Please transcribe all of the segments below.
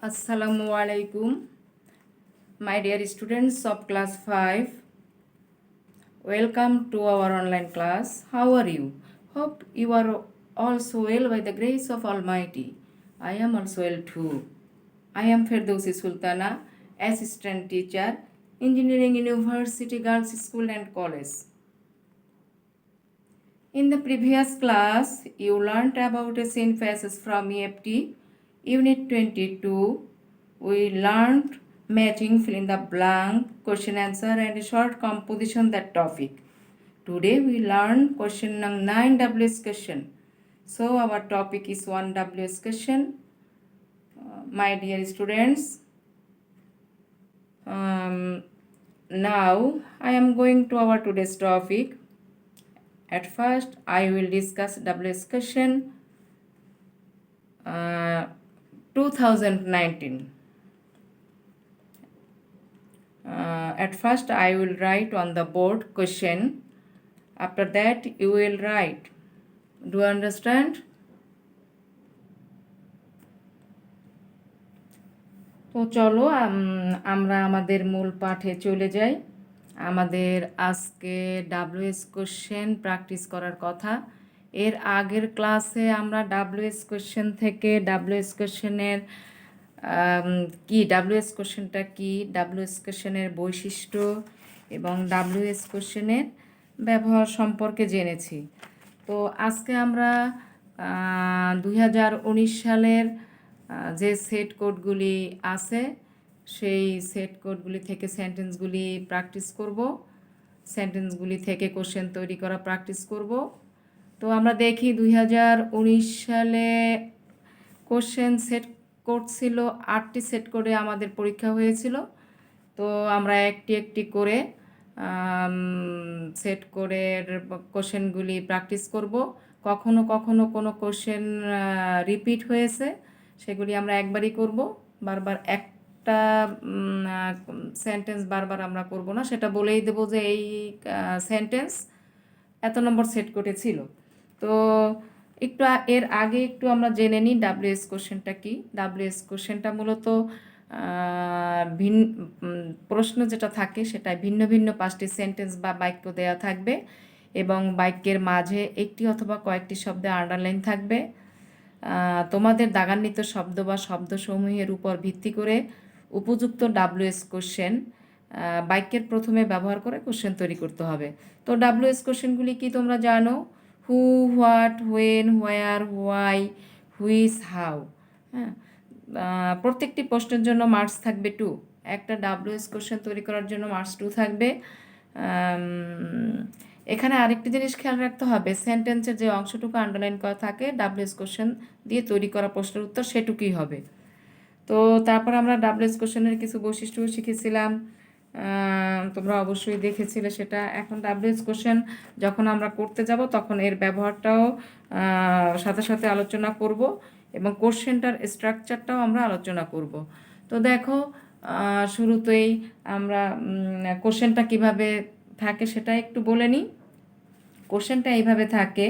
Assalamu alaikum, my dear students of class 5. Welcome to our online class. How are you? Hope you are also well by the grace of Almighty. I am also well too. I am Ferdowsi Sultana, assistant teacher, Engineering University Girls School and College. In the previous class, you learnt about scene faces from EFT, Unit 22. We learned matching, fill in the blank, question answer and short composition that topic. Today we learn question 9 WS question. So our topic is 1 WS question. My dear students, now I am going to our today's topic. At first, I will discuss WS question 2019. At first, I will write on the board question. After that, you will write. Do you understand? তো চলো আমরা আমাদের মূল পাঠে চলে যাই। আমাদের আজকে ডাব্লিউএস কোশ্চেন প্র্যাকটিস করার কথা। এর আগের ক্লাসে আমরা ডাব্লিউএস কোশ্চেন থেকে ডাব্লিউএস কোশ্চেনের কি ডাব্লিউএস কোশ্চেনটা কি, ডাব্লিউএস কোশ্চেনের বৈশিষ্ট্য এবং ডাব্লিউএস কোশ্চেনের ব্যবহার সম্পর্কে জেনেছি। তো আজকে আমরা 2019 সালের যে সেট কোডগুলি আছে সেই সেট কোডগুলি থেকে সেন্টেন্সগুলি প্র্যাকটিস করব, সেন্টেন্সগুলি থেকে কোশ্চেন তৈরি করা প্র্যাকটিস করব। তো আমরা দেখি 2019 সালে কোশ্চেন সেট কোড ছিল 8টি সেট কোডে আমাদের পরীক্ষা হয়েছিল। তো আমরা একটি একটি করে সেট কোডের কোশ্চেনগুলি প্র্যাকটিস করব। কখনো কখনো কোনো কোশ্চেন রিপিট হয়েছে, সেগুলি আমরা একবারই করব। বারবার একটা সেন্টেন্স বারবার আমরা করব না, সেটা বলেই দেবো যে এই সেন্টেন্স এত নম্বর সেট কোডে ছিল। তো একটু এর আগে একটু আমরা জেনে নিই ডাব্লিউএস কোশ্চেনটা কি। ডাব্লিউএস কোশ্চেনটা মূলত প্রশ্ন যেটা থাকে সেটা ভিন্ন ভিন্ন 5টি সেন্টেন্স বা বাক্য দেয়া থাকবে এবং বাক্যের মাঝে একটি অথবা কয়েকটি শব্দে আন্ডারলাইন থাকবে। তোমাদের দাগান্বিত শব্দ বা শব্দসমূহের উপর ভিত্তি করে উপযুক্ত ডাব্লিউএস কোশ্চেন বাক্যের প্রথমে ব্যবহার করে কোশ্চেন তৈরি করতে হবে। তো ডাব্লিউএস কোশ্চেনগুলি কি তোমরা জানো? Who, what, when, where, why, which, how. হ্যাঁ, প্রত্যেকটি প্রশ্নের জন্য মার্কস থাকবে 2। একটা ডাব্লিউএস কোশ্চেন তৈরি করার জন্য মার্কস 2 থাকবে। এখানে আরেকটি জিনিস খেয়াল রাখতে হবে, সেন্টেন্সের যে অংশটুকু আন্ডারলাইন করা থাকে ডাব্লিউএস কোশ্চেন দিয়ে তৈরি করা প্রশ্নের উত্তর সেটুকুই হবে। তো তারপর আমরা ডাব্লিউএস কোশ্চেনের কিছু বৈশিষ্ট্য শিখেছিলাম, তোমরা অবশ্যই দেখেছিলে সেটা। এখন ডাব্লিউএস কোশ্চেন যখন আমরা করতে যাব তখন এর ব্যবহারটাও সাথে সাথে আলোচনা করব এবং কোশ্চেনটার স্ট্রাকচারটাও আমরা আলোচনা করব। তো দেখো, শুরুতেই আমরা কোশ্চেনটা কিভাবে থাকে সেটা একটু বলে নিই। কোশ্চেনটা এইভাবে থাকে,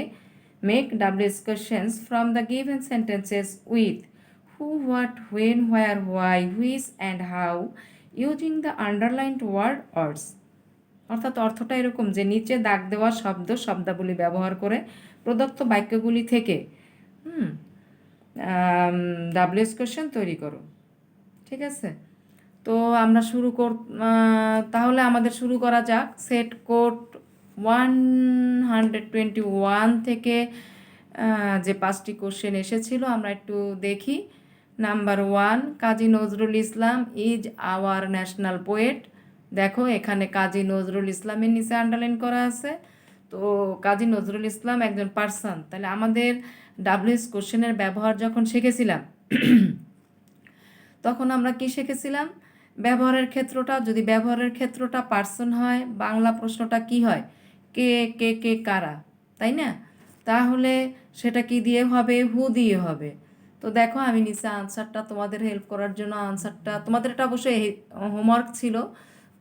make WS questions from the given sentences with who, what, when, where, why, which and how using the underlined words. অর্থাৎ অর্থটা এরকম যে নিচে দাগ দেওয়া শব্দাবলী ব্যবহার করে প্রদত্ত বাক্যগুলি থেকে ডাব্লিউএস কোশ্চেন তৈরি করো। ঠিক আছে, তো আমরা তাহলে আমাদের শুরু করা যাক। সেট কোড 121 থেকে যে 5টি কোশ্চেন এসেছিল আমরা একটু দেখি। Number 1, Kazi Nazrul Islam is our national poet. দেখো এখানে কাজী নজরুল ইসলামের নিচে আন্ডারলাইন করা আছে। তো কাজী নজরুল ইসলাম একজন পার্সন, তাহলে আমাদের ডাব্লিউএস কোশ্চেনের ব্যবহার যখন শিখেছিলাম তখন আমরা কি শিখেছিলাম? ব্যবহারের ক্ষেত্রটা, যদি ব্যবহারের ক্ষেত্রটা পার্সন হয়, বাংলা প্রশ্নটা কি হয়? কে কে কে কারা, তাই না? তাহলে সেটা কি দিয়ে হবে? হু দিয়ে হবে। তো দেখো আমি নিচে আনসারটা তোমাদের হেল্প করার জন্য আনসারটা, তোমাদের এটা অবশ্যই হোমওয়ার্ক ছিল,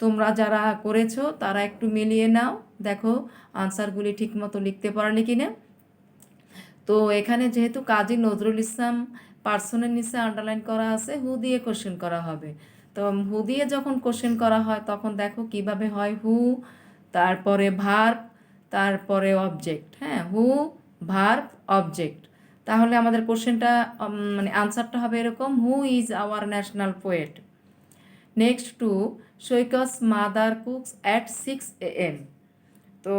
তোমরা যারা করেছো তারা একটু মিলিয়ে নাও, দেখো আনসারগুলি ঠিকমতো লিখতে পারলে কি না। তো এখানে যেহেতু কাজী নজরুল ইসলাম পার্সনের নিচে আন্ডারলাইন করা আছে হু দিয়ে কোশ্চেন করা হবে। তো হু দিয়ে যখন কোশ্চেন করা হয় তখন দেখো কিভাবে হয়, হু তারপরে ভার্ব তারপরে অবজেক্ট, হ্যাঁ, হু ভার্ব অবজেক্ট। তাহলে আমাদের কোশ্চেনটা মানে আনসারটা হবে এরকম, who is our national poet. Next two, Saikat's mother cooks at 6 AM। তো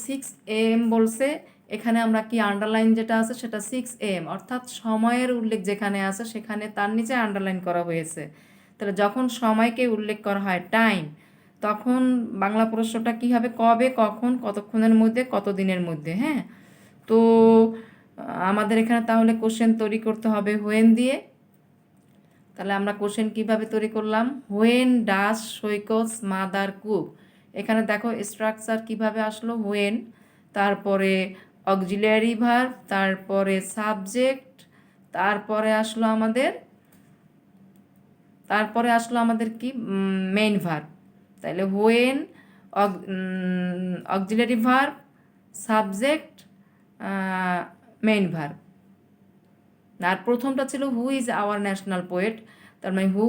6 AM বলছে, এখানে আমরা কি আন্ডারলাইন যেটা আছে সেটা 6 AM, অর্থাৎ সময়ের উল্লেখ যেখানে আছে সেখানে তার নিচে আন্ডারলাইন করা হয়েছে। তাহলে যখন সময়কে উল্লেখ করা হয় টাইম, তখন বাংলা প্রশ্নটা কি হবে, কবে, কখন, কতক্ষণের মধ্যে, কত দিনের মধ্যে, হ্যাঁ। তো আমাদের এখানে তাহলে কোশ্চেন তৈরি করতে হবে হোয়েন দিয়ে। তাহলে আমরা কোশ্চেন কিভাবে তৈরি করলাম, হোয়েন ডাস সৈকস মাদার কুক। এখানে দেখো স্ট্রাকচার কিভাবে আসলো, হোয়েন তারপরে অক্সিলিয়ারি ভার্ব তারপরে সাবজেক্ট তারপরে আসলো আমাদের কি মেইন ভার্ব। তাহলে when auxiliary verb subject main verb. আর প্রথমটা ছিল who is our national poet, তার মানে হু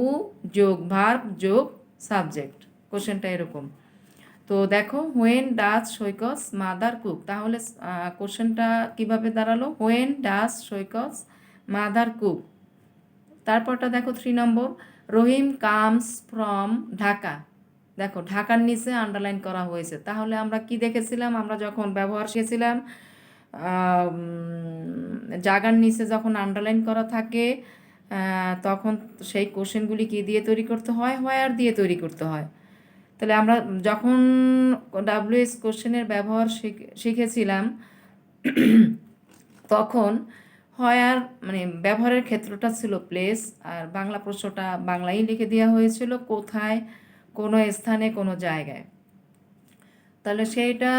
যোগ ভার্ব যোগ সাবজেক্ট, কোশ্চেনটা এরকম। তো দেখো হোয়েন ডাস সৈকস মাদার কুক, তাহলে কোশ্চেনটা কিভাবে দাঁড়ালো, হোয়েন ডাস সৈকস মাদার কুক। তারপরটা দেখো 3 নম্বর, রহিম কামস ফ্রম ঢাকা। দেখো ঢাকার নিচে আন্ডারলাইন করা হয়েছে। তাহলে আমরা কি দেখেছিলাম, আমরা যখন ব্যবহার শিখেছিলাম জায়গার নিচে যখন আন্ডারলাইন করা থাকে তখন সেই কোশ্চেনগুলি কি দিয়ে তৈরি করতে হয়, হোয়ার দিয়ে তৈরি করতে হয়। তাহলে আমরা যখন ডাব্লিউএস কোশ্চেনের ব্যবহার শিখেছিলাম তখন হোয়ার মানে ব্যবহারের ক্ষেত্রটা ছিল প্লেস, আর বাংলা প্রশ্নটা বাংলায় লিখে দেওয়া হয়েছিল কোথায়, কোনো স্থানে, কোনো জায়গায়। তাহলে সেইটা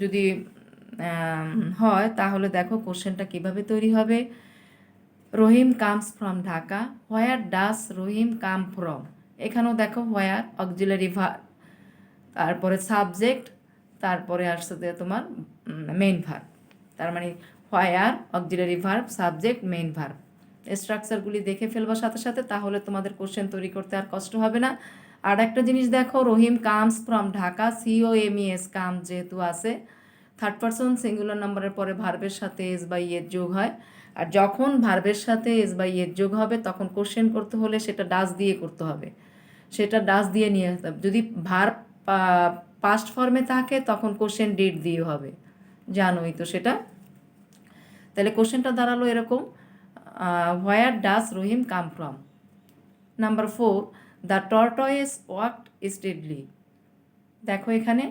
যদি হয় তাহলে দেখো কোশ্চেনটা কিভাবে তৈরি হবে, Rahim comes from Dhaka, where does Rahim come from. এখানেও দেখো হোয়ার অক্সিলারি ভার্ব তারপরে সাবজেক্ট তারপরে আসছে তোমার মেইন ভার্ব। তার মানে where auxiliary verb subject main verb. স্ট্রাকচারগুলি দেখে ফেলবার সাথে সাথে তাহলে তোমাদের কোশ্চেন তৈরি করতে আর কষ্ট হবে না। আর একটা জিনিস দেখো, রহিম কামস ফ্রম ঢাকা, COMES কাম যেহেতু আছে, থার্ড পারসন সিঙ্গুলার নাম্বারের পরে ভার্বের সাথে এস বাই এর যোগ হয়। আর যখন ভার্বের সাথে এস বাই এর যোগ হবে তখন কোশ্চেন করতে হলে সেটা ডাস দিয়ে করতে হবে, সেটা ডাস দিয়ে নিয়ে আসতে হবে। যদি ভার্ব পাস্ট ফর্মে থাকে তখন কোশ্চেন ডিড দিয়ে হবে, জানোই তো সেটা। তাহলে কোশ্চেনটা দাঁড়ালো এরকম, where does Rahim come from. Number 4, the tortoise walked steadily. দেখো এখানে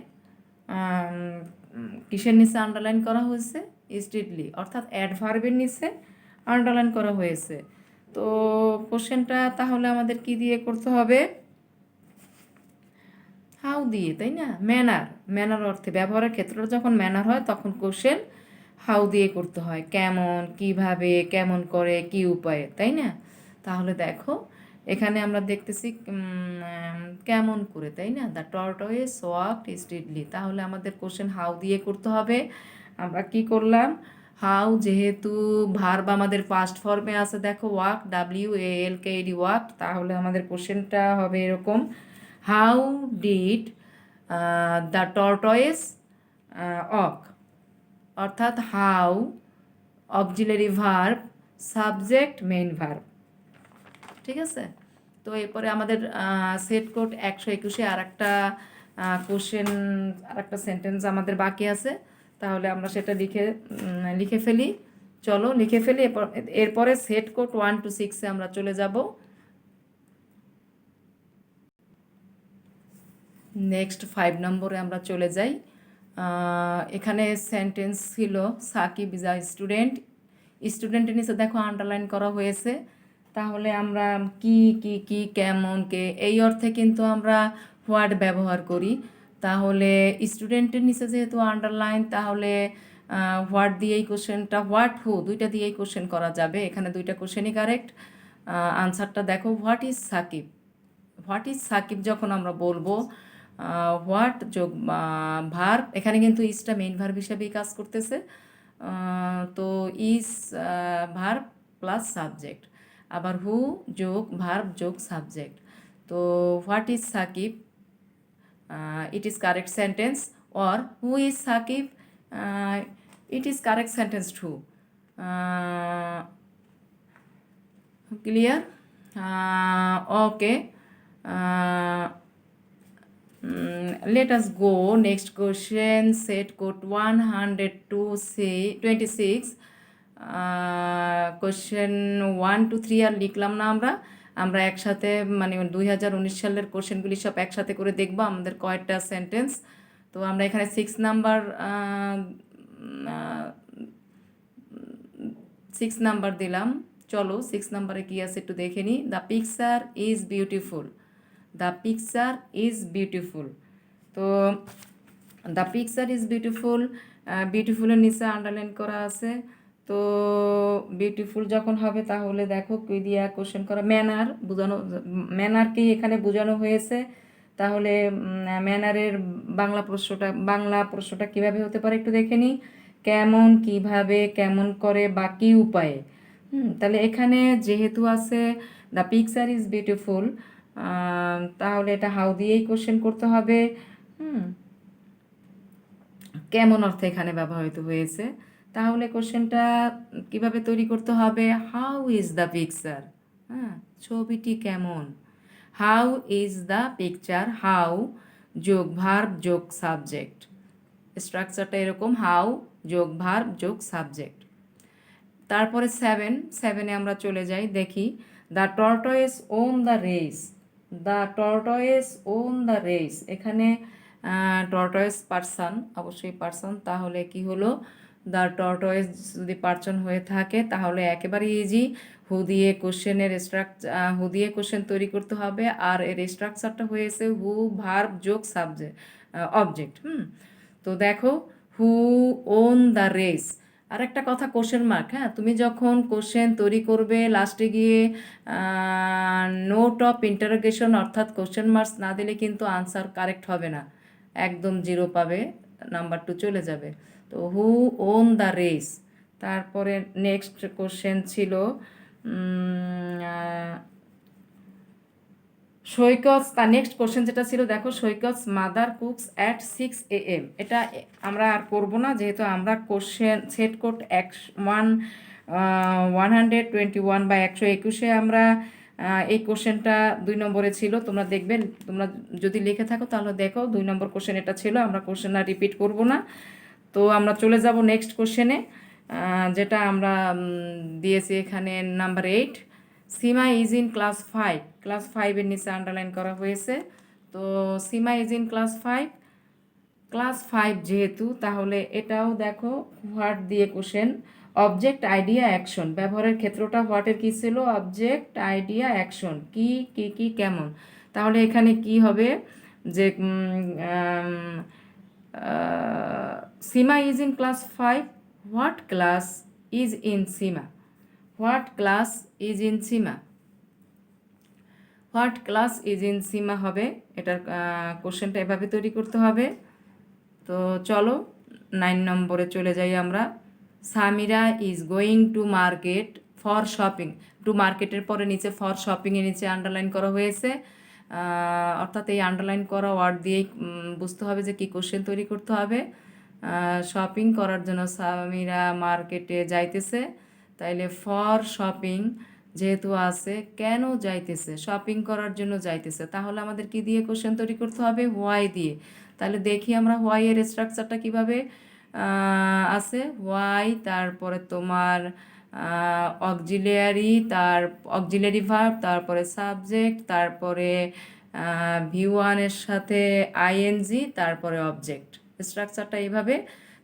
কিসের নিচে আন্ডারলাইন করা হয়েছে, স্টেডলি, অর্থাৎ অ্যাডভার্বের নিচে আন্ডারলাইন করা হয়েছে। তো কোশ্চেনটা তাহলে আমাদের কি দিয়ে করতে হবে, হাউ দিয়ে, তাই না, ম্যানার অর্থে ব্যবহারের ক্ষেত্রটা যখন ম্যানার হয় তখন কোশ্চেন হাউ দিয়ে করতে হয়, কেমন, কিভাবে, কেমন করে, কি উপায়ে, তাই না। তাহলে দেখো এখানে আমরা দেখতেছি কেমন করে, তাই না, দ্য টর্টয়েস ওয়াকড স্টেডলি। তাহলে আমাদের কোশ্চেন হাউ দিয়ে করতে হবে। আমরা কি করলাম, হাউ যেহেতু ভার্ব আমাদের ফার্স্ট ফর্মে আছে, দেখো ওয়াক WALKED ওয়াক, তাহলে আমাদের কোশ্চেনটা হবে এরকম, how did the tortoise walk, অর্থাৎ how auxiliary verb subject main verb. ঠিক আছে। তো এরপরে আমাদের সেট কোড 121-এ আর একটা কোশ্চেন, আর একটা সেন্টেন্স আমাদের বাকি আছে। তাহলে আমরা সেটা লিখে ফেলি, চলো লিখে ফেলি। এরপরে সেট কোড 1 to 6-এ আমরা চলে যাব। নেক্সট 5 নম্বরে আমরা চলে যাই। এখানে সেন্টেন্স ছিল সাকিব ইজ আ স্টুডেন্ট, স্টুডেন্টের নিচে দেখো আন্ডারলাইন করা হয়েছে। তাহলে আমরা কি কি কি কেমন কে এই অর্থে কিন্তু আমরা হোয়াট ব্যবহার করি। তাহলে স্টুডেন্টের নিচে যেহেতু আন্ডারলাইন, তাহলে হোয়াট দিয়েই কোশ্চেনটা, হোয়াট হু দুইটা দিয়েই কোশ্চেন করা যাবে। এখানে দুইটা কোশ্চেনই কারেক্ট। আনসারটা দেখো, what is Sakib. What is Sakib যখন আমরা বলবো, হোয়াট যোগ ভার্ব, এখানে কিন্তু ইজটা মেইন ভার্ব হিসেবেই কাজ করতেছে। তো ইজ ভার্ব প্লাস সাবজেক্ট, আবার হু যোগ ভার্ব যোগ সাবজেক্ট। তো what is Sakib, it is correct sentence, or who is Sakib, it is correct sentence too. Clear? Okay. Let us go next question. Set code 126. Question 1 to 3 আর লিখলাম না আমরা একসাথে, মানে 2019 সালের কোশ্চেনগুলি সব একসাথে করে দেখব আমাদের কয়েকটা সেন্টেন্স। তো আমরা এখানে 6 নাম্বার দিলাম। চলো 6 নাম্বারে কি আছে একটু দেখে নিই। The picture is beautiful, the picture is beautiful. তো দ্য পিকচার ইজ বিউটিফুল, বিউটিফুলের নিচে আন্ডারলাইন করা আছে। তো বিউটিফুল যখন হবে তাহলে দেখো কি দিয়া কোশ্চেন করা, ম্যানার বোঝানো, ম্যানারকেই এখানে বোঝানো হয়েছে। তাহলে ম্যানারের বাংলা প্রশ্নটা কিভাবে হতে পারে একটু দেখে নিই। কেমন, কিভাবে, কেমন করে বা কি উপায়ে। তাহলে এখানে যেহেতু আছে দ্য পিকচার ইজ বিউটিফুল, তাহলে এটা হাউ দিয়েই কোশ্চেন করতে হবে। কেমন অর্থে এখানে ব্যবহৃত হয়েছে, তাহলে কোশ্চেনটা কিভাবে তৈরি করতে হবে, হাউ ইজ দ্য পিকচার, ছবিটি কেমন। How is the picture, how যোগ ভার্ব যোগ সাবজেক্ট। স্ট্রাকচারটা এরকম, হাউ যোগ ভার্ব যোগ সাবজেক্ট। তারপরে 7-এ আমরা চলে যাই, দেখি the tortoise won the race, the tortoise won the race. এখানে টর্টয়েস পার্সন, অবশ্যই পার্সন, তাহলে কি হলো, দ্য টর্টয়েস যদি পার্সন হয়ে থাকে তাহলে একেবারে ইজি, হু দিয়ে কোশ্চেন তৈরি করতে হবে। আর এর স্ট্রাকচারটা হয়েছে হু ভার্ব যোগ সাবজেক্ট অবজেক্ট। তো দেখো হু ওন দ্য রেস। আর একটা কথা, কোশ্চেন মার্ক, তুমি যখন কোশ্চেন তৈরি করবে লাস্টে গিয়ে নোট অফ ইন্টারোগেশন অর্থাৎ কোশ্চেন মার্কস না দিলে কিন্তু আনসার কারেক্ট হবে না, একদম 0 পাবে, নাম্বার 2 চলে যাবে। তো হু ওন দ্য রেস। তারপরে নেক্সট কোশ্চেন ছিল সৈকত, তার নেক্সট কোশ্চেন যেটা ছিল দেখো, সৈকত মাদার কুকস অ্যাট 6 AM। এটা আমরা আর করবো না, যেহেতু আমরা কোশ্চেন সেট কোড 121 বা 121-এ আমরা এই কোশ্চেনটা 2 নম্বরে ছিল। তোমরা দেখবে, তোমরা যদি লিখে থাকো তাহলে দেখো 2 নম্বর কোশ্চেন এটা ছিল। আমরা কোশ্চেন আর রিপিট করব না। তো আমরা চলে যাব নেক্সট কোশ্চেনে, যেটা আমরা দিয়েছি এখানে number 8। Seema is in class 5, class 5-এর নিচে আন্ডারলাইন করা হয়েছে। তো Seema is in class 5, class 5 যেহেতু, তাহলে এটাও দেখো হোয়াট দিয়ে কোশ্চেন, অবজেক্ট আইডিয়া অ্যাকশন। ব্যবহারের ক্ষেত্রটা হোয়াটের কী ছিল, অবজেক্ট আইডিয়া অ্যাকশন, কি কি কি কেমন। তাহলে এখানে কি হবে যে Seema is in class 5, what class is in Seema, what class is in Seema, what class is in Seema হবে। এটার কোশ্চেনটা এভাবে তৈরি করতে হবে। তো চলো 9 নম্বরে চলে যাই আমরা। Samira is going to market for shopping. To মার্কেটের পরে নিচে ফর শপিংয়ের নিচে আন্ডারলাইন করা হয়েছে, অর্থাৎ এই আন্ডারলাইন করা ওয়ার্ড দিয়েই বুঝতে হবে যে কি কোশ্চেন তৈরি করতে হবে। শপিং করার জন্য সামিরা মার্কেটে যাইতেছে, তাইলে ফর শপিং যেহেতু আছে, কেন যাইতেছে, শপিং করার জন্য যাইতেছে, তাহলে আমাদের কি দিয়ে কোশ্চেন তৈরি করতে হবে, হোয়াই দিয়ে। তাহলে দেখি আমরা হোয়াই এর স্ট্রাকচারটা কিভাবে আছে। হোয়াই, তারপরে তোমার অক্সিলিয়ারি ভার্ব, তারপরে সাবজেক্ট, তারপরে V1-এর সাথে আইএনজি, তারপরে অবজেক্ট। স্ট্রাকচারটা এইভাবে।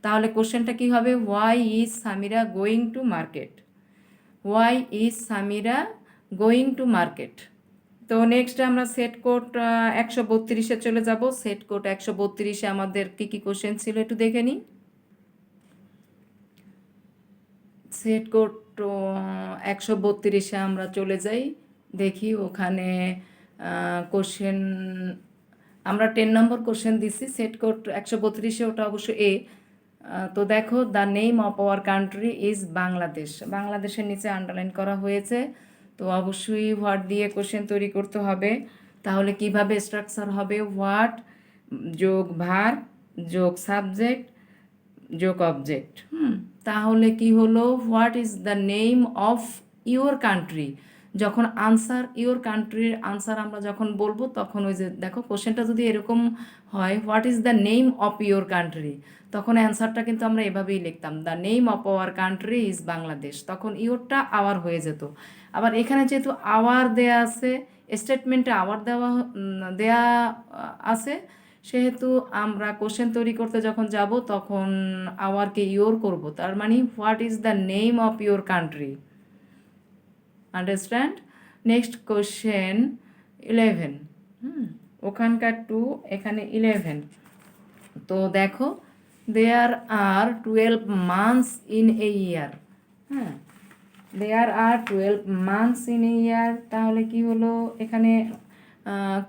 তাহলে কোশ্চেনটা কি হবে, why is Samira going to market, why is Samira going to market. তো নেক্সট আমরা সেট কোড 132-এ চলে যাব। সেট কোড 132-এ আমাদের কি কি কোশ্চেন ছিল একটু দেখে নিই। সেট কোড 132-এ আমরা চলে যাই, দেখি ওখানে কোশ্চেন আমরা 10 নম্বর কোশ্চেন দিছি। সেট কোড 132-এ, ওটা অবশ্য এ, তো দেখো, the name of our country is Bangladesh, বাংলাদেশের নিচে আন্ডারলাইন করা হয়েছে। তো অবশ্যই হোয়াট দিয়ে কোশ্চেন তৈরি করতে হবে। তাহলে কিভাবে স্ট্রাকচার হবে? হোয়াট যোগ ভার যোগ সাবজেক্ট যোগ অবজেক্ট। তাহলে কি হলো? What is the name of your country. যখন আনসার, ইউর কান্ট্রির আনসার আমরা যখন বলবো, তখন ওই যে দেখো কোশ্চেনটা যদি এরকম হয়, what is the name of your country, তখন অ্যান্সারটা কিন্তু আমরা এভাবেই লিখতাম, the name of our country is Bangladesh. তখন ইউরটা আওয়ার হয়ে যেত। আবার এখানে যেহেতু আওয়ার দেয়া আছে, স্টেটমেন্টে আওয়ার দেয়া আছে, সেহেতু আমরা কোশ্চেন তৈরি করতে যখন যাব তখন আওয়ারকে ইয়োর করব। তার মানে what is the name of your country. Understand? Next question 11। ওখানকার 2, এখানে 11। তো দেখো, দেয়ার are 12 months in a year. হ্যাঁ, দেয়ার আর 12 মান্থস ইন এ ইয়ার। তাহলে কি হলো? এখানে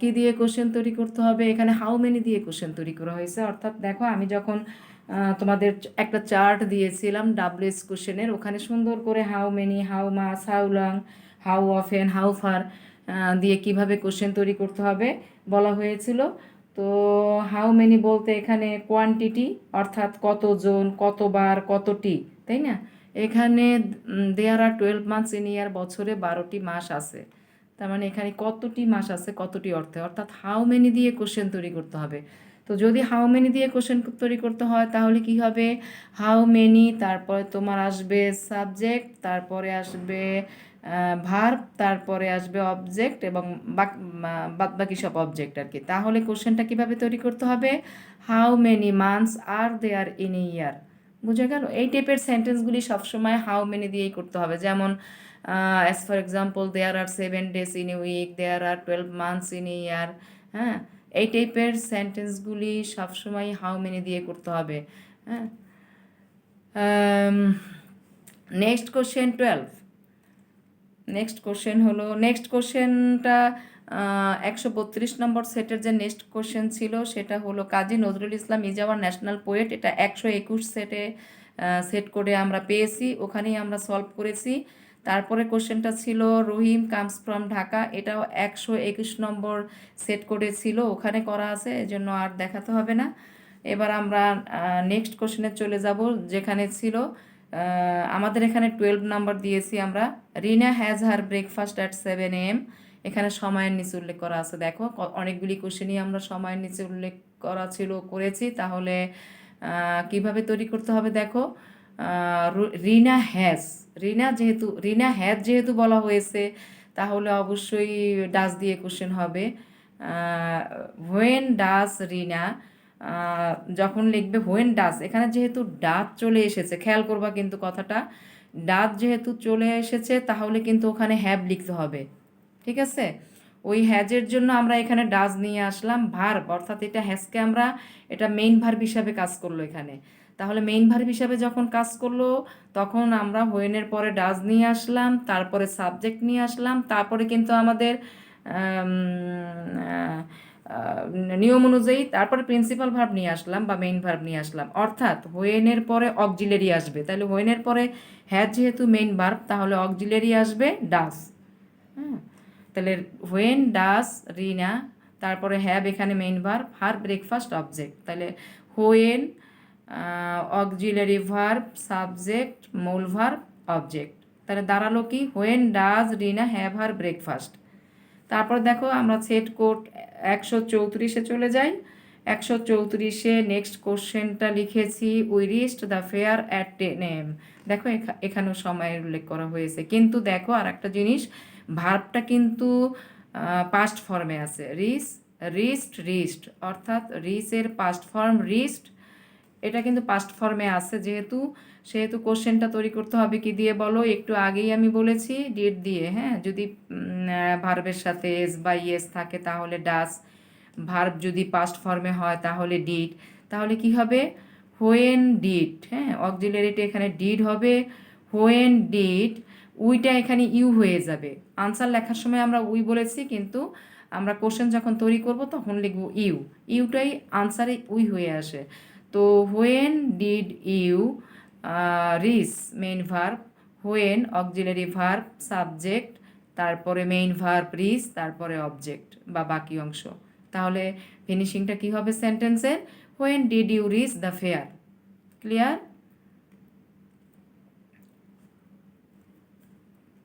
কি দিয়ে কোশ্চেন তৈরি করতে হবে? এখানে হাউ মেনি দিয়ে কোশ্চেন তৈরি করা হয়েছে। অর্থাৎ দেখো, আমি যখন তোমাদের একটা চার্ট দিয়েছিলাম ডাব্লিউএস কোশ্চেনের, ওখানে সুন্দর করে how many, how much, how long, how often, how far দিয়ে কিভাবে কোশ্চেন তৈরি করতে হবে বলা হয়েছিল। তো হাউ মেনি বলতে এখানে কোয়ান্টিটি, অর্থাৎ কতজন, কতবার, কতটি, তাই না? এখানে দেয়ার আর 12 মান্থস ইন ইয়ার, বছরে 12টি মাস আছে। তার মানে এখানে কতটি মাস আছে, কতটি অর্থে, অর্থাৎ হাউ মেনি দিয়ে কোশ্চেন তৈরি করতে হবে। তো যদি হাউ মেনি দিয়ে কোশ্চেন তৈরি করতে হয়, তাহলে কি হবে? হাউ মেনি, তারপরে তোমার আসবে সাবজেক্ট, তারপরে আসবে ভার্ব, তারপরে আসবে অবজেক্ট, এবং বাদ বাকি সব অবজেক্ট আর কি। তাহলে কোশ্চেনটা কিভাবে তৈরি করতে হবে? How many months are there in a year. বুঝে গেল? এই টাইপের সেন্টেন্সগুলি সবসময় হাউ মেনি দিয়েই করতে হবে। যেমন as for example, there are 7 days in a week, there are 12 months in a year. হ্যাঁ, এই টাইপের সেন্টেন্সগুলি সবসময় হাউ মেনি দিয়ে করতে হবে। হ্যাঁ, নেক্সট কোশ্চেন 12। নেক্সট কোশ্চেন হলো, নেক্সট কোশ্চেনটা 132 নম্বর সেটের যে নেক্সট কোশ্চেন ছিল, সেটা হলো কাজী Nazrul Islam is our national poet. এটা 121 সেটে সেট করে আমরা পেয়েছি, ওখানেই আমরা সলভ করেছি। তারপরে কোশ্চেনটা ছিল রহিম কামস ফ্রম ঢাকা, এটাও 121 নম্বর সেট করে ছিল, ওখানে করা আছে, এজন্য আর দেখাতে হবে না। এবার আমরা নেক্সট কোশ্চেনে চলে যাব, যেখানে ছিল আমাদের এখানে 12 নাম্বার দিয়েছি আমরা। Rina has her breakfast at 7 AM। এখানে সময়ের নিচে উল্লেখ করা আছে। দেখো, অনেকগুলি কোশ্চেনই আমরা সময়ের নিচে উল্লেখ করা ছিল, করেছি। তাহলে কিভাবে তৈরি করতে হবে দেখো, রিনা হ্যাজ, রিনা হ্যাজ যেহেতু বলা হয়েছে, তাহলে অবশ্যই ডাজ দিয়ে কোশ্চেন হবে। হোয়েন ডাজ রিনা, যখন লিখবে হোয়েন ডাজ, এখানে যেহেতু ডাজ চলে এসেছে, খেয়াল করবা কিন্তু কথাটা, ডাজ যেহেতু চলে এসেছে, তাহলে কিন্তু ওখানে হ্যাভ লিখতে হবে। ঠিক আছে? ওই হ্যাজের জন্য আমরা এখানে ডাজ নিয়ে আসলাম। ভার্ব, অর্থাৎ এটা হ্যাজকে আমরা, এটা মেইন ভার্ব হিসাবে কাজ করলো এখানে। তাহলে মেইন ভার্ব হিসাবে যখন কাজ করলো, তখন আমরা হোয়েনের পরে ডাজ নিয়ে আসলাম, তারপরে সাবজেক্ট নিয়ে আসলাম, তারপরে কিন্তু আমাদের নিয়ম অনুযায়ী তারপরে প্রিন্সিপাল ভার্ব নিয়ে আসলাম বা মেইন ভার্ব নিয়ে আসলাম। অর্থাৎ হোয়েনের পরে অক্সিলারি আসবে। তাহলে হোয়েনের পরে হ্যাজ যেহেতু মেইন ভার্ব, তাহলে অক্সিলারি আসবে ডাজ। হ্যাঁ, তাহলে হোয়েন ডাজ রিনা, তারপরে হ্যাভ এখানে মেইন ভার্ব, হার ব্রেকফাস্ট অবজেক্ট। তাহলে হোয়েন অক্সিলারি ভার্ব, সাবজেক্ট, মূল ভার্ব, অবজেক্ট। তাহলে দাঁড়ালো কি? When does Rina have her breakfast. তারপর দেখো, আমরা সেট কোড 134-এ চলে যাই। 134-এ নেক্সট কোশ্চেনটা লিখেছি, we reached the fair at 10 AM। দেখো, এখানেও সময়ের উল্লেখ করা হয়েছে, কিন্তু দেখো আর একটা জিনিস, ভার্বটা কিন্তু পাস্ট ফর্মে আছে। রিচড, অর্থাৎ রিচের পাস্ট ফর্ম রিচড, এটা কিন্তু পাস্ট ফর্মে আছে। সেহেতু কোশ্চেনটা তৈরি করতে হবে কি দিয়ে বলো? একটু আগেই আমি বলেছি, ডিড দিয়ে। হ্যাঁ, যদি ভার্বের সাথে এস বা ইয়েস থাকে তাহলে ডাস, ভার্ব যদি পাস্ট ফর্মে হয় তাহলে ডিড। তাহলে কি হবে? When did. হ্যাঁ, অক্সিলারিটা এখানে ডিড হবে। হোয়েন ডিড, উইটা এখানে ইউ হয়ে যাবে। আনসার লেখার সময় আমরা উই বলেছি, কিন্তু আমরা কোশ্চেন যখন তৈরি করব তখন লিখব ইউটাই আনসারে উই হয়ে আসে। তো when did you reach main verb, when auxiliary verb subject, তারপরে মেইন ভার্ব রিচ, তারপরে অবজেক্ট বা বাকি অংশ। তাহলে ফিনিশিংটা কী হবে সেন্টেন্সের? When did you reach the fair. Clear?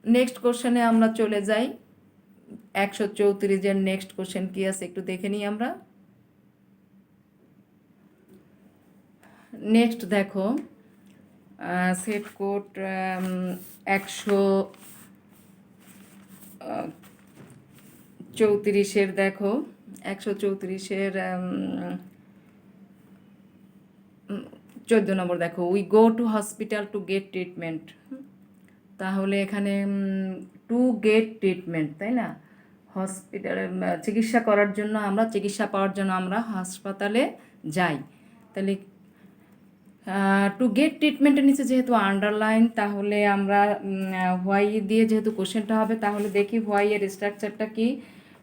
Next কোশ্চেনে আমরা চলে যাই। 134-এর নেক্সট কোশ্চেন কি আছে একটু দেখে নিই আমরা। নেক্সট দেখো সেট কোড 134-এর দেখো 134-এর 14 নম্বর দেখো, we go to hospital to get treatment. তাহলে এখানে টু গেট ট্রিটমেন্ট, তাই না? হসপিটালে চিকিৎসা করার জন্য আমরা, চিকিৎসা পাওয়ার জন্য আমরা হাসপাতালে যাই। তাহলে টু গেট ট্রিটমেন্টের নিচে যেহেতু আন্ডারলাইন, তাহলে আমরা হোয়াই দিয়ে যেহেতু কোশ্চেনটা হবে, তাহলে দেখি হোয়াই এর স্ট্রাকচারটা কি।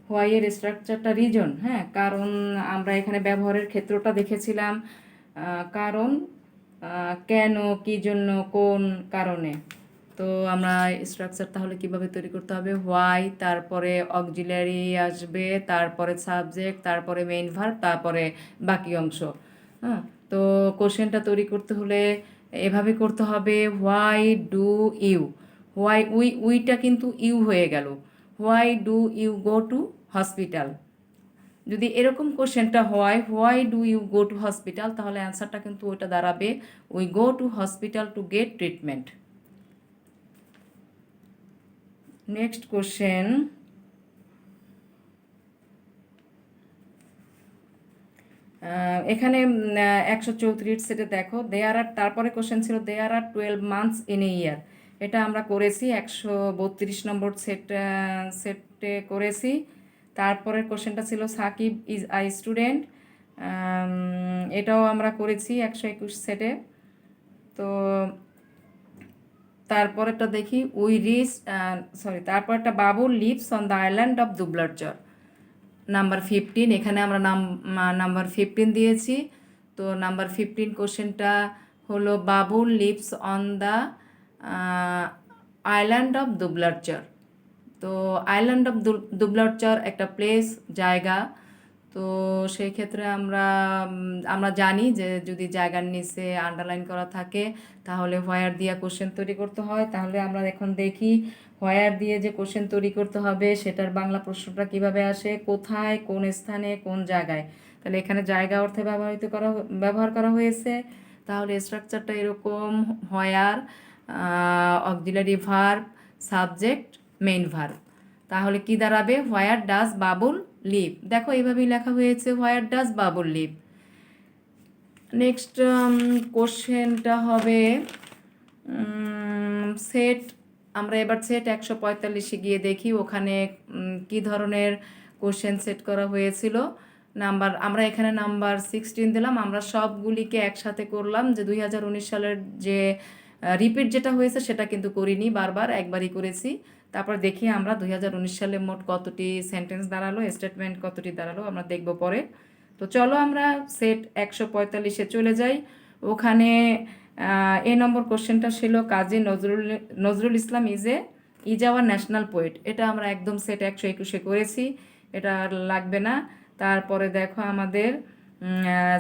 হোয়াই এর স্ট্রাকচারটা রিজন, হ্যাঁ, কারণ আমরা এখানে ব্যবহারের ক্ষেত্রটা দেখেছিলাম, কারণ, কেন, কি জন্য, কোন কারণে। তো আমরা স্ট্রাকচার তাহলে কিভাবে তৈরি করতে হবে? হোয়াই, তারপরে অক্সিলারি আসবে, তারপরে সাবজেক্ট, তারপরে মেইন ভার্ব, তারপরে বাকি অংশ। হ্যাঁ, তো কোশ্চেনটা তৈরি করতে হলে এভাবে করতে হবে, হোয়াই ডু ইউ, হোয়াই উইটা কিন্তু ইউ হয়ে গেল, why do you go to hospital. যদি এরকম কোশ্চেনটা হয় why do you go to hospital, তাহলে অ্যান্সারটা কিন্তু ওইটা দাঁড়াবে we go to hospital to get treatment. Next question, এখানে 134 সেটে দেখো দেয়ার আর, তারপরে কোশ্চেন ছিল দেয়ার আর 12 মান্থস ইন এ ইয়ার। এটা আমরা করেছি 132 নম্বর সেটে করেছি। তারপরের কোশ্চেনটা ছিল সাকিব ইজ আই স্টুডেন্ট, এটাও আমরা করেছি 121 সেটে। তো তারপরেরটা দেখি উই রিচ, তারপরটা Babul lives on the island of Dublarchar, number 15। এখানে আমরা নাম্বার 15 দিয়েছি। তো নাম্বার 15 কোশ্চেনটা হলো Babul lives on the island of Dublarchar. তো আইল্যান্ড অফ দুবলারচর একটা প্লেস, জায়গা। তো সেই ক্ষেত্রে আমরা জানি যে যদি জায়গার নিচে আন্ডারলাইন করা থাকে তাহলে হোয়ার দিয়ে কোশ্চেন তৈরি করতে হয়। তাহলে আমরা এখন দেখি হোয়ার দিয়ে যে কোশ্চেন তৈরি করতে হবে সেটার বাংলা প্রশ্নটা কিভাবে আসে, কোথায়, কোন স্থানে, কোন জায়গায়। তাহলে এখানে জায়গা অর্থে ব্যবহার করা হয়েছে। তাহলে স্ট্রাকচারটা এরকম, where, auxiliary verb, subject, main verb. তাহলে কি দাঁড়াবে? Where does Babul live. দেখো এইভাবেই লেখা হয়েছে, where does Babul live. Next কোশ্চেনটা হবে সেট, আমরা এবার সেট 145-এ গিয়ে দেখি ওখানে কি ধরনের কোশ্চেন সেট করা হয়েছিল। আমরা এখানে নাম্বার 16 দিলাম। আমরা সবগুলিকে একসাথে করলাম, যে 2019 সালের যে রিপিট যেটা হয়েছে সেটা কিন্তু করিনি, বারবার একবারই করেছি। তারপর দেখি আমরা 2019 সালে মোট কতটি সেন্টেন্স দাঁড়ালো, স্টেটমেন্ট কতটি দাঁড়ালো আমরা দেখব পরে। তো চলো আমরা সেট 145-এ চলে যাই। ওখানে এ নম্বর কোশ্চেনটা ছিল কাজী Nazrul Islam is our national poet. এটা আমরা একদম সেট 121-এ করেছি, এটা আর লাগবে না। তারপরে দেখো আমাদের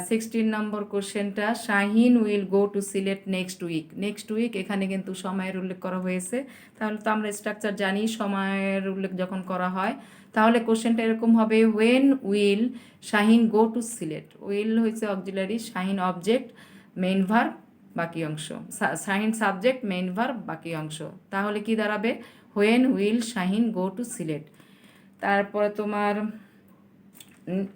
16 নম্বর কোশ্চেনটা, Shahin will go to Sylhet next week. এখানে কিন্তু সময়ের উল্লেখ করা হয়েছে। তাহলে তো আমরা স্ট্রাকচার জানি, সময়ের উল্লেখ যখন করা হয় তাহলে কোশ্চেনটা এরকম হবে, when will Shahin go to Sylhet. Will হয়েছে auxiliary, Shahin object, main verb, বাকি অংশ। শাহিন সাবজেক্ট, মেইন ভার্ব, বাকি অংশ। তাহলে কি দাঁড়াবে? When will Shahin go to Sylhet. তারপরে তোমার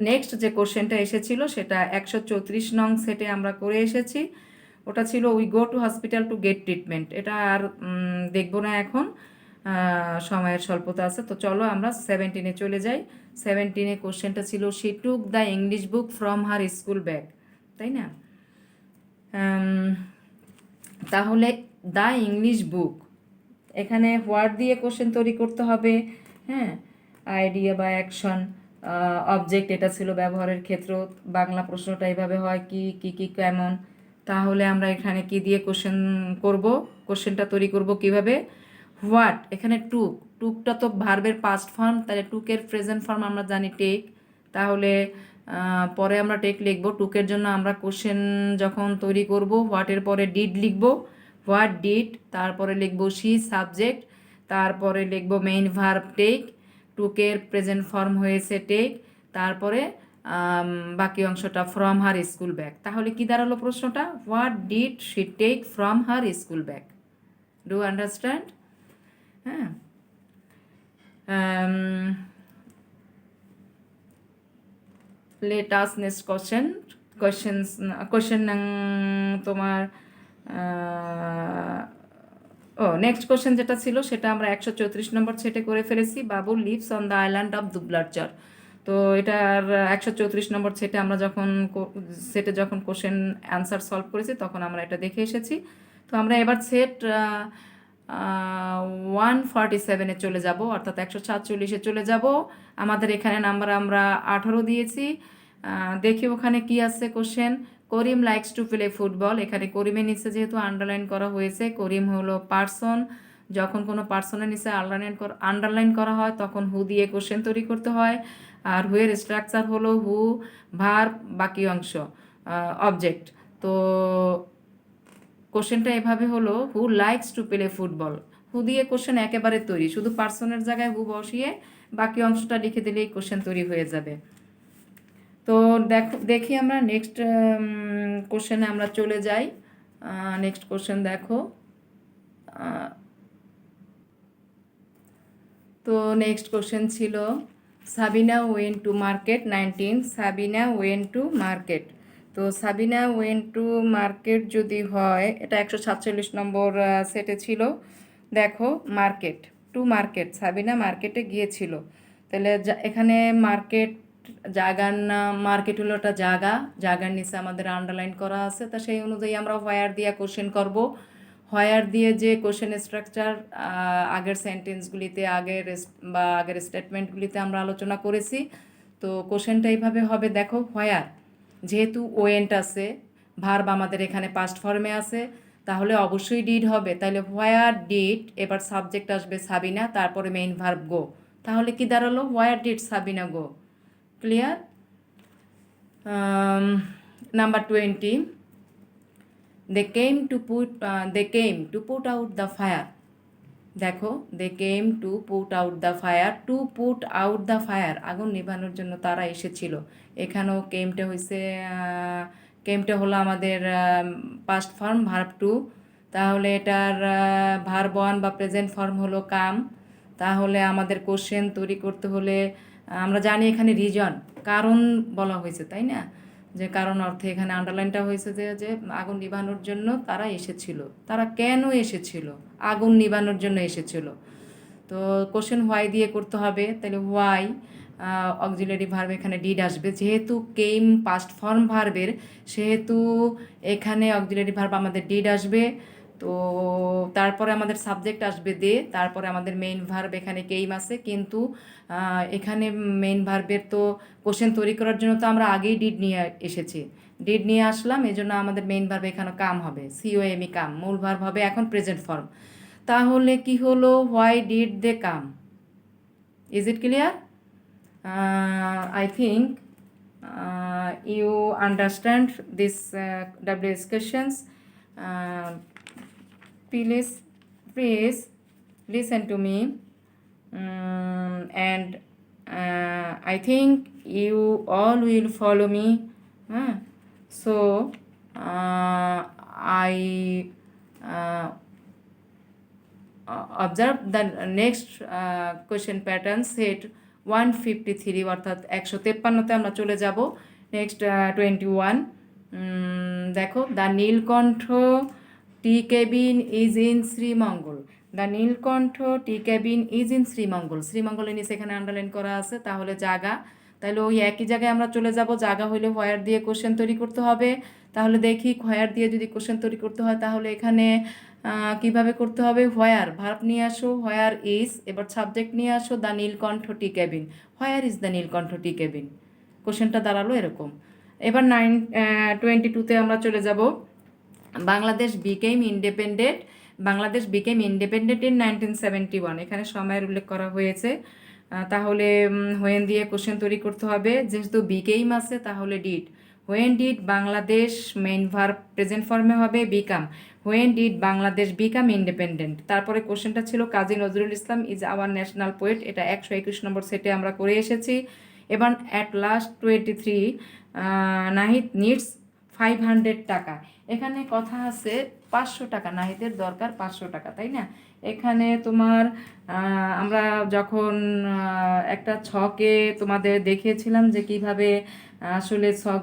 নেক্সট যে কোশ্চেনটা এসেছিল সেটা 134 নং সেটে আমরা করে এসেছি। ওটা ছিল we go to hospital to get treatment. এটা আর দেখবো না এখন, সময়ের স্বল্পতা আছে। তো চলো আমরা 17-এ চলে যাই। 17-এ কোশ্চেনটা ছিল she took the English book from her school bag, তাই না? তাহলে দ্য ইংলিশ বুক, এখানে হোয়াট দিয়ে কোশ্চেন তৈরি করতে হবে, হ্যাঁ, আইডিয়া বা অ্যাকশন। অবজেক্ট এটা ছিল ব্যবহারের ক্ষেত্র। বাংলা প্রশ্নটা এভাবে হয় কি কি কি কেমন। তাহলে আমরা এখানে কি দিয়ে কোশ্চেন করব, কোশ্চেনটা তৈরি করব কিভাবে। হোয়াট, এখানে টুক, টুকটা তো ভার্বের পাস্ট ফর্ম, তাহলে টুকের প্রেজেন্ট ফর্ম আমরা জানি টেক। তাহলে পরে আমরা টেক লিখবো। টুকের জন্য আমরা কোশ্চেন যখন তৈরি করব হোয়াটের পরে ডিড লিখব, হোয়াট ডিড, তারপরে লিখব সি সাবজেক্ট, তারপরে লিখব মেইন ভার্ব টেক, টুকের প্রেজেন্ট ফর্ম হয়েছে টেক, তারপরে বাকি অংশটা ফ্রম হার স্কুল ব্যাগ। তাহলে কি দাঁড়ালো প্রশ্নটা, what did she take from her school bag. Do understand? হ্যাঁ। লেট আস নেক্সট কোশ্চেন তোমার নেক্সট কোশ্চেন যেটা ছিল সেটা আমরা 134 নম্বর সেটে করে ফেলেছি। বাবু leaves on the island of Dublarchar. তো এটার 134 নম্বর সেটে আমরা যখন কোশ্চেন অ্যান্সার সলভ করেছি তখন আমরা এটা দেখে এসেছি। তো আমরা এবার সেট 147-এ চলে যাব, অর্থাৎ 147-এ চলে যাব। আমাদের এখানে নাম্বার আমরা 18 দিয়েছি। দেখি ওখানে কি আছে question. Karim likes to play football. এখানে করিমের নিচে যেহেতু আন্ডারলাইন করা হয়েছে, করিম হলো পার্সন। যখন কোনো পার্সনের নিচে আন্ডারলাইন করা হয় তখন হু দিয়ে কোশ্চেন তৈরি করতে হয়। আর হুয়ের স্ট্রাকচার হলো হু, ভার্ব, বাকি অংশ অবজেক্ট। তো কোশ্চেনটা এভাবে হলো, who likes to play football. Who দিয়ে কোশ্চেন একেবারে তৈরি, শুধু পার্সনের জায়গায় হু বসিয়ে বাকি অংশটা লিখে দিলেই কোশ্চেন তৈরি হয়ে যাবে। তো দেখি আমরা নেক্সট কোশ্চেনে আমরা চলে যাই। নেক্সট কোশ্চেন দেখো। তো নেক্সট কোশ্চেন ছিল Sabina went to market 19। Sabina went to market. তো সাবিনা ওয়েন টু মার্কেট যদি হয়, এটা 147 নম্বর সেটে ছিল। দেখো মার্কেট টু মার্কেট, সাবিনা মার্কেটে গিয়েছিল। তাহলে এখানে মার্কেট জায়গার নাম, মার্কেট হলো একটা জায়গা, জায়গার নিচে আমাদের আন্ডারলাইন করা আছে। তা সেই অনুযায়ী আমরা হোয়ার দিয়ে কোশ্চেন করব। হোয়ার দিয়ে যে কোশ্চেন স্ট্রাকচার আগের সেন্টেন্সগুলিতে আগের স্টেটমেন্টগুলিতে আমরা আলোচনা করেছি। তো কোশ্চেনটা এইভাবে হবে, দেখো হোয়ার, যেহেতু ওয়েন্ট আছে, ভার্ব আমাদের এখানে পাস্ট ফর্মে আছে, তাহলে অবশ্যই ডিড হবে। তাহলে হোয়ার ডিড, এবার সাবজেক্ট আসবে সাবিনা, তারপরে মেইন ভার্ব গো। তাহলে কি দাঁড়ালো, where did Sabina go. Clear? Number 20, they came to put out the fire. দেখো they came to put out the fire, to put out the fire, আগুন নেভানোর জন্য তারা এসেছিল। এখানেও কেমটা হলো আমাদের পাস্ট ফর্ম ভার্ব টু। তাহলে এটার ভার্ব ওয়ান বা প্রেজেন্ট ফর্ম হলো কাম। তাহলে আমাদের কোশ্চেন তৈরি করতে হলে আমরা জানি এখানে রিজন, কারণ বলা হয়েছে, তাই না? যে কারণ অর্থে এখানে আন্ডারলাইনটা হয়েছে যে আগুন নিভানোর জন্য তারা এসেছিল। তারা কেন এসেছিল? আগুন নিভানোর জন্য এসেছিল। তো কোশ্চেন হোয়াই দিয়ে করতে হবে। তাহলে হোয়াই, অক্সিলারি ভার্ব এখানে ডিড আসবে, যেহেতু কেম পাস্ট ফর্ম ভার্বের, সেহেতু এখানে অক্সিলারি ভার্ব আমাদের ডিড আসবে। তো তারপরে আমাদের সাবজেক্ট আসবে দে, তারপরে আমাদের মেইন ভার্ব এখানে কেইম আছে, কিন্তু এখানে মেইন ভার্বের তো কোশ্চেন তৈরি করার জন্য তো আমরা আগেই ডিড নিয়ে এসেছি, ডিড নিয়ে আসলাম, এই জন্য আমাদের মেইন ভার্ব এখানে কাম হবে, সিওএমই কাম, মূল ভার্ব হবে এখন প্রেজেন্ট ফর্ম। তাহলে কি হলো, why did they come? Is it clear? I think you understand this WS questions. Please listen to me, and I think you all will follow me. So I observe the next question pattern set 153, অর্থাৎ 153-তে আমরা চলে যাব। Next 21, দেখো the Nilkantha tea cabin is in Sreemangal. The Nilkantha tea cabin is in Sreemangal. শ্রীমঙ্গলের নিচে এখানে underline করা আছে, তাহলে জায়গা, তাহলে ওই একই জায়গায় আমরা চলে যাব, জায়গা হইলে হোয়ার দিয়ে কোশ্চেন তৈরি করতে হবে। তাহলে দেখি হোয়ার দিয়ে যদি কোশ্চেন তৈরি করতে হয় তাহলে এখানে কিভাবে করতে হবে। হোয়ার ভার্ব নিয়ে আসো, হোয়ার ইজ, এবার সাবজেক্ট নিয়ে আসো the Nilkantha tea cabin, where is the Nilkantha tea cabin. কোশ্চেনটা দাঁড়ালো এরকম। এবার 22-তে আমরা চলে যাব। Bangladesh became independent, Bangladesh became independent in 1971, এখানে সময়ের উল্লেখ করা হয়েছে। তাহলে হোয়েন দিয়ে কোশ্চেন তৈরি করতে হবে, যেহেতু বিকেইম আছে তাহলে did. When did Bangladesh, main verb present ফর্মে হবে become, when did Bangladesh become independent. তারপরে কোশ্চেনটা ছিল কাজী Nazrul Islam is our national poet, এটা 121 নম্বর সেটে আমরা করে এসেছি। এবার অ্যাট লাস্ট 23, নাহিদ নিডস 500 টাকা। এখানে কথা আছে 500 টাকা, নাহিদের দরকার 500 টাকা, তাই না? এখানে তোমার আমরা যখন একটা ছকে তোমাদের দেখিয়েছিলাম যে কিভাবে আসলে ছক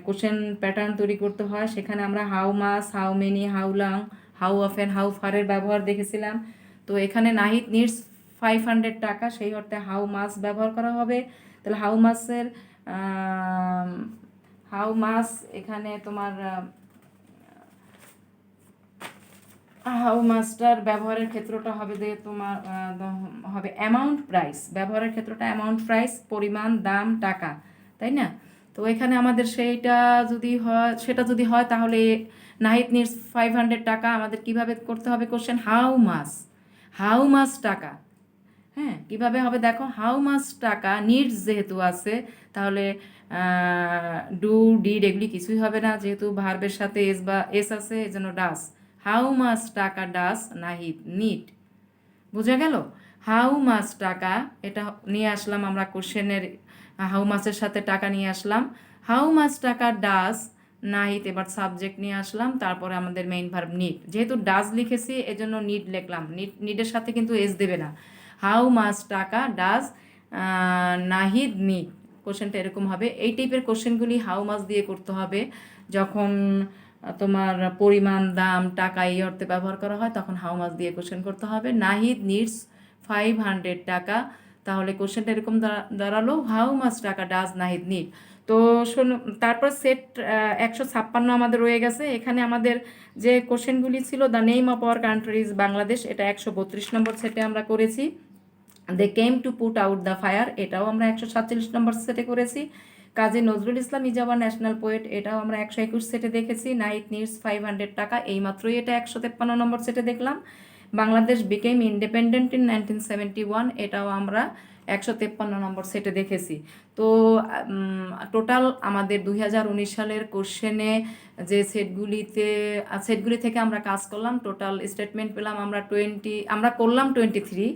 কোশ্চেন প্যাটার্ন তৈরি করতে হয়, সেখানে আমরা how much, how many, how long, how often, how ফারের ব্যবহার দেখেছিলাম। তো এখানে নাহিদ নিডস 500 টাকা, সেই অর্থে হাউ মাস ব্যবহার করা হবে। তাহলে হাউ মাসের হাউ মাস এখানে তোমার হাউ মাস্টার ব্যবহারের ক্ষেত্রটা হবে যে তোমার হবে অ্যামাউন্ট প্রাইস, ব্যবহারের ক্ষেত্রটা অ্যামাউন্ট প্রাইস, পরিমাণ, দাম, টাকা, তাই না? তো এখানে আমাদের সেটা যদি হয় তাহলে নাহিদ নিডস 500 টাকা, আমাদের কিভাবে করতে হবে কোশ্চেন, হাউ মাস টাকা। হ্যাঁ, কিভাবে হবে দেখো, হাউ মাস টাকা, নিডস যেহেতু আছে তাহলে ডু, ডিড এগুলি কিছুই হবে না, যেহেতু ভার্বের সাথে এস আছে এজন্য ডাস। হাউ মাস টাকা ডাস নাহিদ নিড, বুঝা গেল? হাউ মাস টাকা এটা নিয়ে আসলাম আমরা কোশ্চেনের, হাউ মাসের সাথে টাকা নিয়ে আসলাম। হাউ মাস টাকা ডাস নাহিদ, এবার সাবজেক্ট নিয়ে আসলাম, তারপরে আমাদের মেইন ভার্ব নিড, যেহেতু ডাস লিখেছি এজন্য নিড লিখলাম, নিডের সাথে কিন্তু এস দেবে না। হাউ মাস টাকা ডাস নাহিদ নিড, কোশ্চেনটা এরকম হবে। এই টাইপের কোশ্চেনগুলি হাউ মাস দিয়ে করতে হবে, যখন তোমার পরিমাণ, দাম, টাকা এই অর্থে ব্যবহার করা হয় তখন হাউ মাস দিয়ে কোশ্চেন করতে হবে। নাহিদ নিডস 500 টাকা, তাহলে কোশ্চেনটা এরকম দাঁড়ালো, হাউ মাস টাকা ডাজ নাহিদ নিড। তো শোনো, তারপর সেট 156 আমাদের রয়ে গেছে। এখানে আমাদের যে কোশ্চেনগুলি ছিল, the name of our country is Bangladesh, এটা 132 নম্বর সেটে আমরা করেছি। They came to put out the fire, এটাও আমরা 147 নম্বর সেটে করেছি। Kazi Nazrul Islam is our national poet, এটাও আমরা 121 সেটে দেখেছি। নাহিদ নিডস 500 টাকা, এইমাত্রই এটা 153 নম্বর সেটে দেখলাম। বাংলাদেশ বিকেম ইন্ডিপেন্ডেন্ট ইন 1971, এটাও আমরা 153 নম্বর সেটে দেখেছি। তো টোটাল আমাদের 2019 সালের কোশ্চেনে যে সেটগুলি থেকে আমরা কাজ করলাম, টোটাল স্টেটমেন্ট পেলাম আমরা করলাম 23।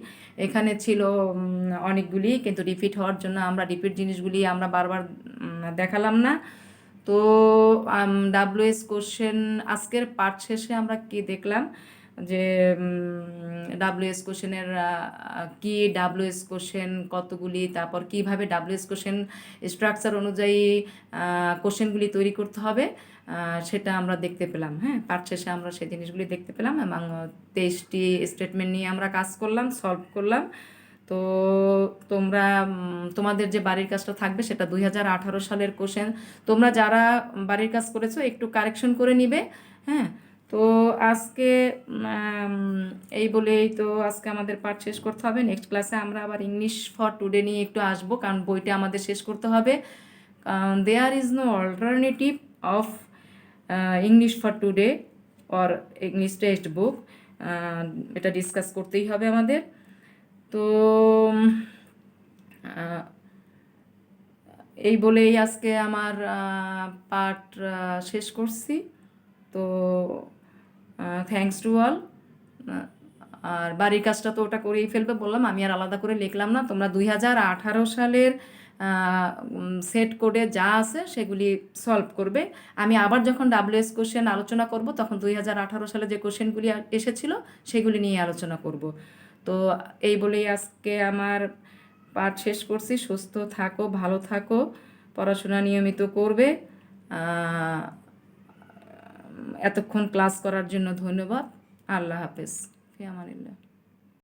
এখানে ছিল অনেকগুলি, কিন্তু রিপিট হওয়ার জন্য আমরা রিপিট জিনিসগুলি আমরা বারবার দেখালাম না। তো ডাব্লিউএস কোশ্চেন আজকের পার্ট শেষে আমরা কি দেখলাম যে ডাব্লিউএস কোশ্চেনের কি, ডাব্লিউএস কোশ্চেন কতগুলি, তারপর কিভাবে ডাব্লিউএস কোশ্চেন স্ট্রাকচার অনুযায়ী কোশ্চেনগুলি তৈরি করতে হবে, সেটা আমরা দেখতে পেলাম। হ্যাঁ, পার্ট শেষে আমরা সেই জিনিসগুলি দেখতে পেলাম এবং 23টি স্টেটমেন্ট নিয়ে আমরা কাজ করলাম, সলভ করলাম। তো তোমরা তোমাদের যে বাড়ির কাজটা থাকবে সেটা 2018 সালের কোশ্চেন, তোমরা যারা বাড়ির কাজ করেছো একটু কারেকশন করে নিবে। হ্যাঁ, তো আজকে এই বলেই তো আজকে আমাদের পাঠ শেষ করতে হবে। নেক্সট ক্লাসে আমরা আবার ইংলিশ ফর টুডে নিয়ে একটু আসবো, কারণ বইটা আমাদের শেষ করতে হবে। There is no alternative of English for today or English text book, এটা ডিসকাস করতেই হবে আমাদের। তো এই বলেই আজকে আমার পাঠ শেষ করছি। তো থ্যাঙ্কস টু অল। আর বাড়ির কাজটা তো ওটা করেই ফেলবে বললাম, আমি আর আলাদা করে লিখলাম না। তোমরা 2018 সালের সেট কোডে যা আছে সেগুলি সলভ করবে। আমি আবার যখন ডাব্লিউএস কোশ্চেন আলোচনা করব তখন 2018 সালে যে কোশ্চেনগুলি এসেছিল সেগুলি নিয়ে আলোচনা করব। তো এই বলেই আজকে আমার পাঠ শেষ করছি। সুস্থ থাকো, ভালো থাকো, পড়াশোনা নিয়মিত করবে। এতক্ষণ ক্লাস করার জন্য ধন্যবাদ। আল্লাহ হাফেজ, ফি আমানিল্লাহ।